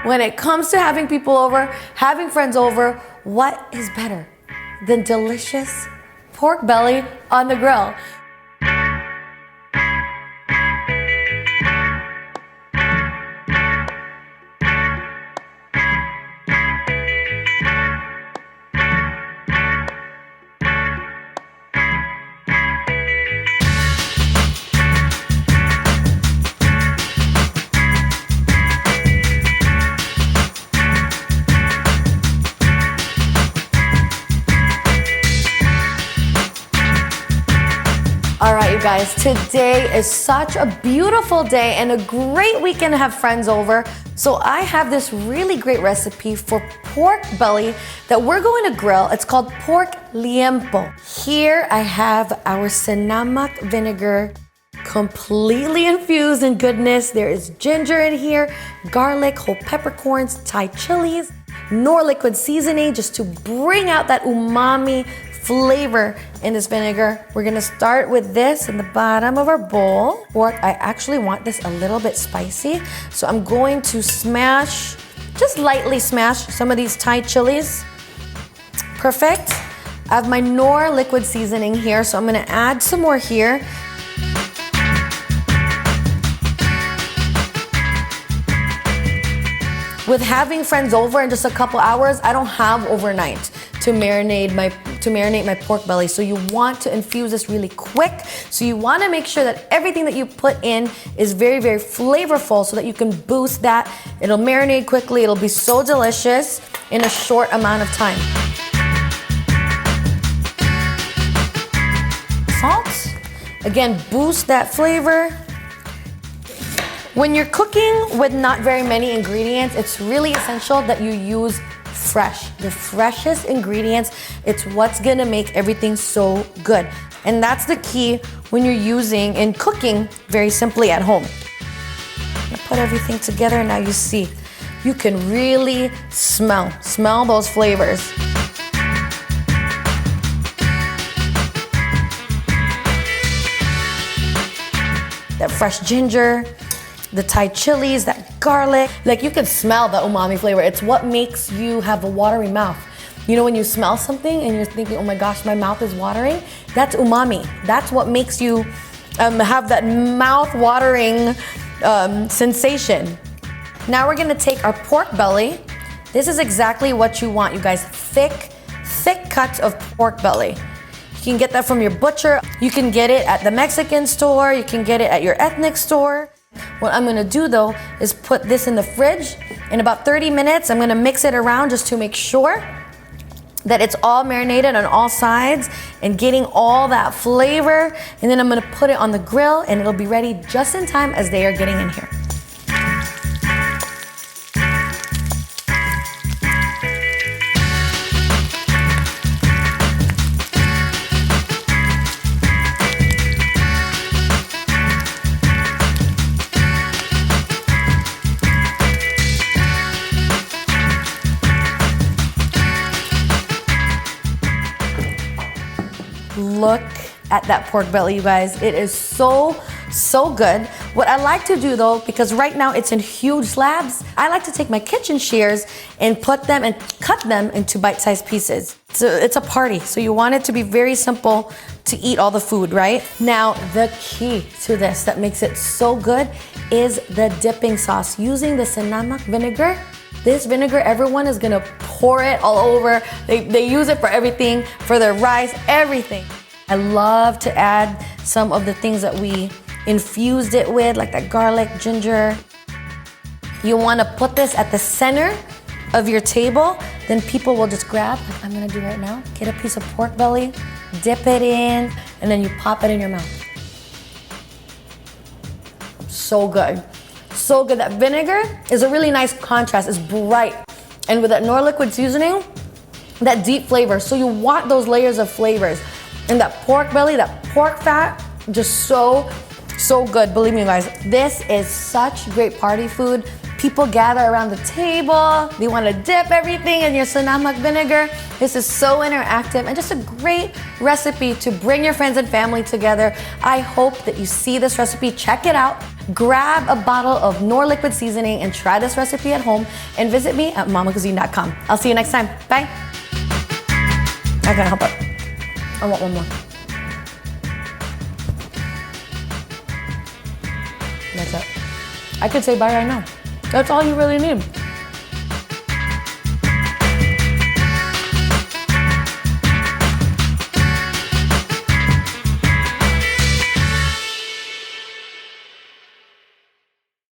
When it comes to having people over, having friends over, what is better than delicious pork belly on the grill? All right, you guys, today is such a beautiful day and a great weekend to have friends over. So I have this really great recipe for pork belly that we're going to grill. It's called pork liempo. Here I have our cinnamon vinegar, completely infused in goodness. There is ginger in here, garlic, whole peppercorns, Thai chilies, Knorr Liquid Seasoning just to bring out that umami flavor in this vinegar. We're gonna start with this in the bottom of our bowl. Pork, I actually want this a little bit spicy, so I'm going to smash, just lightly smash some of these Thai chilies. Perfect. I have my Knorr Liquid Seasoning here, so I'm gonna add some more here. With having friends over in just a couple hours, I don't have overnight to marinate my pork belly. So you want to infuse this really quick. So you want to make sure that everything that you put in is very, very flavorful so that you can boost that. It'll marinate quickly. It'll be so delicious in a short amount of time. Salt. Again, boost that flavor. When you're cooking with not very many ingredients, it's really essential that you use fresh, the freshest ingredients. It's what's gonna make everything so good. And that's the key when you're using and cooking very simply at home. I put everything together, now you see, you can really smell those flavors. That fresh ginger, the Thai chilies, that garlic. Like you can smell the umami flavor. It's what makes you have a watery mouth. You know when you smell something and you're thinking, oh my gosh, my mouth is watering? That's umami. That's what makes you have that mouth watering sensation. Now we're gonna take our pork belly. This is exactly what you want, you guys. Thick cuts of pork belly. You can get that from your butcher. You can get it at the Mexican store. You can get it at your ethnic store. What I'm gonna do though is put this in the fridge. In about 30 minutes, I'm gonna mix it around just to make sure that it's all marinated on all sides and getting all that flavor. And then I'm gonna put it on the grill and it'll be ready just in time as they are getting in here. Look at that pork belly, you guys. It is so good. What I like to do though, because right now it's in huge slabs, I like to take my kitchen shears and put them and cut them into bite-sized pieces. So it's a party, so you want it to be very simple to eat all the food, right? Now, the key to this that makes it so good is the dipping sauce. Using the cinnamon vinegar, this vinegar, everyone is gonna pour it all over. They use it for everything, for their rice, everything. I love to add some of the things that we infused it with, like that garlic, ginger. You wanna put this at the center of your table, then people will just grab, like I'm gonna do right now, get a piece of pork belly, dip it in, and then you pop it in your mouth. So good. So good. That vinegar is a really nice contrast. It's bright. And with that Knorr Liquid Seasoning, that deep flavor. So you want those layers of flavors. And that pork belly, that pork fat, just so good. Believe me, guys, this is such great party food. People gather around the table. They want to dip everything in your cinnamon vinegar. This is so interactive and just a great recipe to bring your friends and family together. I hope that you see this recipe. Check it out. grab a bottle of Knorr Liquid Seasoning and try this recipe at home, and visit me at mommacuisine.com. I'll see you next time. Bye. I can't help it. I want one more. That's it. I could say bye right now. That's all you really need.